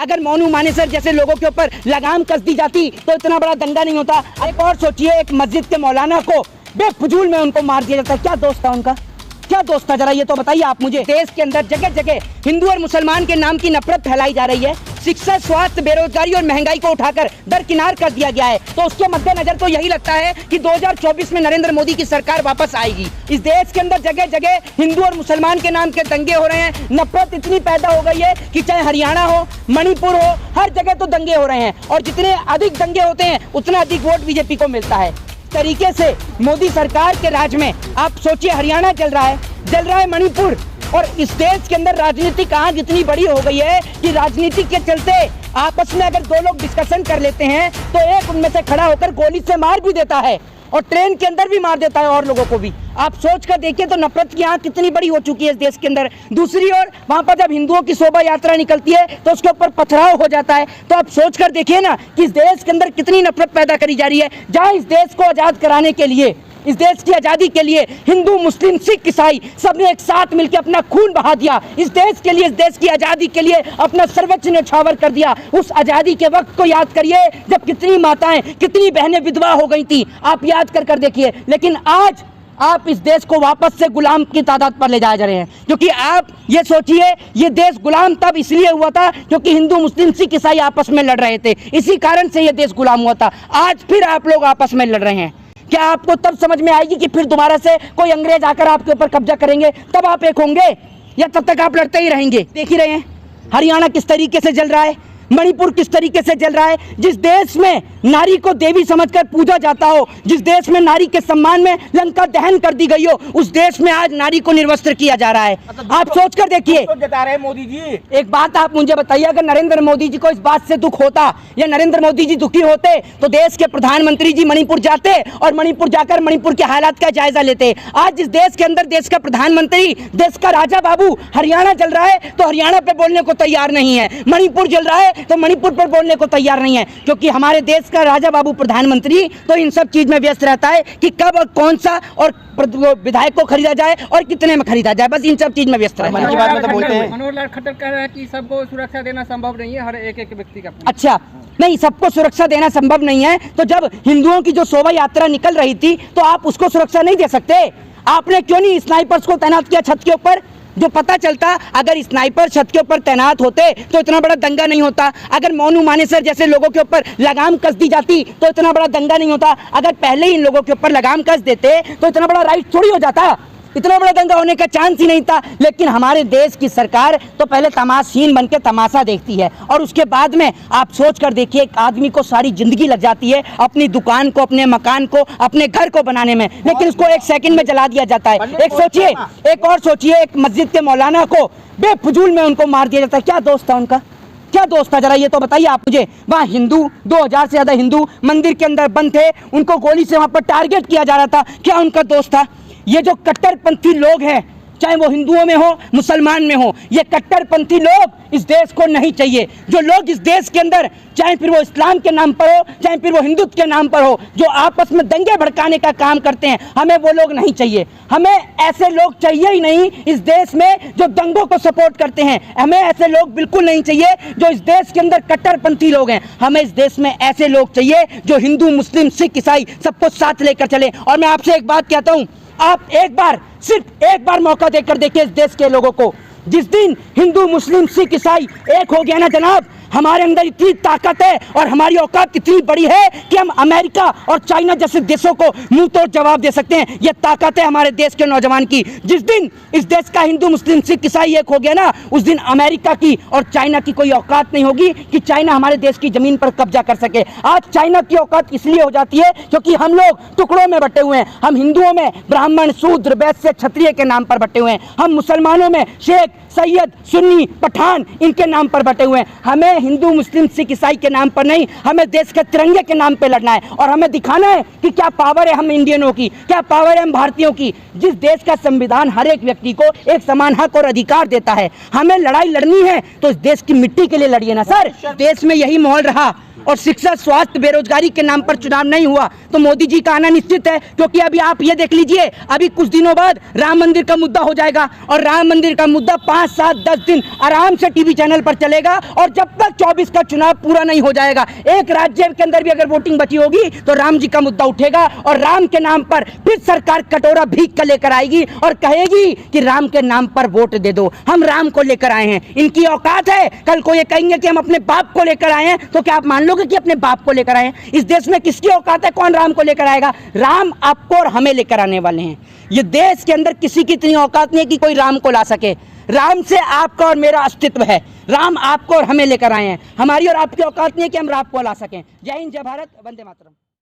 अगर मोनू मानेसर जैसे लोगों के ऊपर लगाम कस दी जाती तो इतना बड़ा दंगा नहीं होता। एक और सोचिए, एक मस्जिद के मौलाना को बेफजूल में उनको मार दिया जाता। क्या दोस्त था उनका, क्या दोस्त था, जरा ये तो बताइए आप मुझे। देश के अंदर जगह जगह हिंदू और मुसलमान के नाम की नफरत फैलाई जा रही है। शिक्षा, स्वास्थ्य, बेरोजगारी और महंगाई को उठाकर दरकिनार कर दिया गया है। तो उसके मद्देनजर तो यही लगता है कि 2024 में नरेंद्र मोदी की सरकार वापस आएगी। इस देश के अंदर जगह जगह हिंदू और मुसलमान के नाम के दंगे हो रहे हैं। नफरत इतनी पैदा हो गई है कि चाहे हरियाणा हो, मणिपुर हो, हर जगह तो दंगे हो रहे हैं। और जितने अधिक दंगे होते हैं उतना अधिक वोट बीजेपी को मिलता है। तरीके से मोदी सरकार के राज में आप सोचिए, हरियाणा जल रहा है मणिपुर। और इस देश के अंदर राजनीतिक आग इतनी बड़ी हो गई है कि राजनीति के चलते आपस में अगर दो लोग डिस्कशन कर लेते हैं तो एक उनमें से खड़ा होकर गोली से मार भी देता है और ट्रेन के अंदर भी मार देता है और लोगों को भी। आप सोच कर देखिए तो नफरत की आंख कितनी बड़ी हो चुकी है इस देश के अंदर। दूसरी ओर वहां पर जब हिंदुओं की शोभा यात्रा निकलती है तो उसके ऊपर पथराव हो जाता है। तो आप सोच कर देखिए ना कि इस देश के अंदर कितनी नफरत पैदा करी जा रही है। जहां इस देश को आजाद कराने के लिए, इस देश की आजादी के लिए हिंदू, मुस्लिम, सिख, ईसाई सबने एक साथ मिलकर अपना खून बहा दिया। इस देश के लिए, इस देश की आजादी के लिए अपना सर्वोच्च न्यौछावर कर दिया। उस आजादी के वक्त को याद करिए जब कितनी माताएं, कितनी बहनें विधवा हो गई थी। आप याद कर देखिए। लेकिन आज आप इस देश को वापस से गुलाम की तादाद पर ले जाए जा रहे हैं। क्योंकि आप ये सोचिए, ये देश गुलाम तब इसलिए हुआ था क्योंकि हिंदू, मुस्लिम, सिख, ईसाई आपस में लड़ रहे थे। इसी कारण से ये देश गुलाम हुआ था। आज फिर आप लोग आपस में लड़ रहे हैं। क्या आपको तब समझ में आएगी कि फिर दोबारा से कोई अंग्रेज आकर आपके ऊपर कब्जा करेंगे, तब आप एक होंगे, या तब तक आप लड़ते ही रहेंगे? देख ही रहे हैं हरियाणा किस तरीके से जल रहा है, मणिपुर किस तरीके से जल रहा है। जिस देश में नारी को देवी समझकर पूजा जाता हो, जिस देश में नारी के सम्मान में लंका दहन कर दी गई हो, उस देश में आज नारी को निर्वस्त्र किया जा रहा है। आप सोच कर देखिए। जता रहे मोदी जी। एक बात आप मुझे बताइए, अगर नरेंद्र मोदी जी को इस बात से दुख होता या नरेंद्र मोदी जी दुखी होते तो देश के प्रधानमंत्री जी मणिपुर जाते और मणिपुर जाकर मणिपुर के हालात का जायजा लेते। आज इस देश के अंदर देश का प्रधानमंत्री, देश का राजा बाबू हरियाणा जल रहा है तो हरियाणा पे बोलने को तैयार नहीं है, मणिपुर जल रहा है तो मणिपुर पर बोलने को तैयार नहीं है। क्योंकि हमारे देश का राजा बाबू प्रधानमंत्री तो इन सब चीज में व्यस्त रहता है कि कब और कौन सा और विधायक को खरीदा जाए और कितने में खरीदा जाए, बस इन सब चीज में व्यस्त रहता है। मनोहर लाल खट्टर कह रहा है कि सबको सुरक्षा देना संभव नहीं है, हर एक व्यक्ति का। अच्छा, नहीं, सबको सुरक्षा देना संभव नहीं है। तो जब हिंदुओं की जो शोभा यात्रा निकल रही थी तो आप उसको सुरक्षा नहीं दे सकते? आपने क्यों नहीं स्नाइपर्स को तैनात किया छत के ऊपर? जो पता चलता, अगर स्नाइपर छत के ऊपर तैनात होते तो इतना बड़ा दंगा नहीं होता। अगर मोनू मानेसर जैसे लोगों के ऊपर लगाम कस दी जाती तो इतना बड़ा दंगा नहीं होता। अगर पहले ही इन लोगों के ऊपर लगाम कस देते तो इतना बड़ा राइट थोड़ी हो जाता, इतना बड़ा दंगा होने का चांस ही नहीं था। लेकिन हमारे देश की सरकार तो पहले तमाशीन बन के तमाशा देखती है और उसके बाद में आप सोच कर देखिए, एक आदमी को सारी जिंदगी लग जाती है अपनी दुकान को, अपने मकान को, अपने घर को बनाने में, लेकिन उसको एक सेकंड में जला दिया जाता है। एक सोचिए, एक और सोचिए, एक मस्जिद के मौलाना को बेफजूल में उनको मार दिया जाता है। क्या दोस्त था उनका, क्या दोस्त था, जरा ये तो बताइए आप मुझे। वहाँ हिंदू, 2000 से ज्यादा हिंदू मंदिर के अंदर बंद थे, उनको गोली से वहां पर टारगेट किया जा रहा था। क्या उनका दोस्त था? ये जो कट्टरपंथी लोग हैं, चाहे वो हिंदुओं में हो, मुसलमान में हो, ये कट्टरपंथी लोग इस देश को नहीं चाहिए। जो लोग इस देश के अंदर, चाहे फिर वो इस्लाम के नाम पर हो, चाहे फिर वो हिंदुत्व के नाम पर हो, जो आपस में दंगे भड़काने का काम करते हैं, हमें वो लोग नहीं चाहिए। हमें ऐसे लोग चाहिए ही नहीं इस देश में जो दंगों को सपोर्ट करते हैं। हमें ऐसे लोग बिल्कुल नहीं चाहिए जो इस देश के अंदर कट्टरपंथी लोग हैं। हमें इस देश में ऐसे लोग चाहिए जो हिंदू, मुस्लिम, सिख, ईसाई सबको साथ लेकर चले। और मैं आपसे एक बात कहता हूँ, आप एक बार, सिर्फ एक बार मौका देकर देखिए इस देश के लोगों को। जिस दिन हिंदू, मुस्लिम, सिख, ईसाई एक हो गया ना जनाब, हमारे अंदर इतनी ताकत है और हमारी औकात इतनी बड़ी है कि हम अमेरिका और चाइना जैसे देशों को मुंह तोड़ जवाब दे सकते हैं। यह ताकत है हमारे देश के नौजवान की। जिस दिन इस देश का हिंदू, मुस्लिम, सिख, ईसाई एक हो गया ना, उस दिन अमेरिका की और चाइना की कोई औकात नहीं होगी कि चाइना हमारे देश की जमीन पर कब्जा कर सके। आज चाइना की औकात इसलिए हो जाती है क्योंकि हम लोग टुकड़ों में बटे हुए हैं। हम हिंदुओं में ब्राह्मण, शूद्र, वैश्य, क्षत्रिय के नाम पर बटे हुए हैं। हम मुसलमानों में शेख, सैयद, सुन्नी, पठान इनके नाम पर बटे हुए हैं। हमें हिंदू, मुस्लिम, सिख, ईसाई के नाम पर नहीं, हमें देश के तिरंगे के नाम पे लड़ना है और हमें दिखाना है कि क्या पावर है हम इंडियनों की, क्या पावर है हम भारतीयों की। जिस देश का संविधान हर एक व्यक्ति को एक समान हक और अधिकार देता है, हमें लड़ाई लड़नी है तो इस देश की मिट्टी के लिए लड़िए ना सर। देश में यही माहौल रहा और शिक्षा, स्वास्थ्य, बेरोजगारी के नाम पर चुनाव नहीं हुआ तो मोदी जी का आना निश्चित है। क्योंकि अभी आप ये देख लीजिए, अभी कुछ दिनों बाद राम मंदिर का मुद्दा हो जाएगा और राम मंदिर का मुद्दा 5 5, 7, 10 दिन आराम से टीवी चैनल पर चलेगा। और जब तक 24 का चुनाव पूरा नहीं हो जाएगा, एक राज्य के अंदर भी अगर वोटिंग बची होगी तो राम जी का मुद्दा उठेगा और राम के नाम पर फिर सरकार कटोरा भीख कर लेकर आएगी और कहेगी कि राम के नाम पर वोट दे दो, हम राम को लेकर आए हैं। इनकी औकात है, कल को ये कहेंगे कि हम अपने बाप को लेकर आए हैं, तो क्या आप मान लोगे कि अपने बाप को लेकर आए हैं? इस देश में किसकी औकात है? कौन राम को लेकर आएगा? राम आपको और हमें लेकर आने वाले हैं। ये देश के अंदर किसी की इतनी औकात नहीं है कि कोई राम को ला सके। राम से आपका और मेरा अस्तित्व है। राम आपको और हमें लेकर आए हैं। हमारी और आपकी औकात नहीं है कि हम राम को ला सकें। जय हिंद, जय भारत, वंदे मातरम।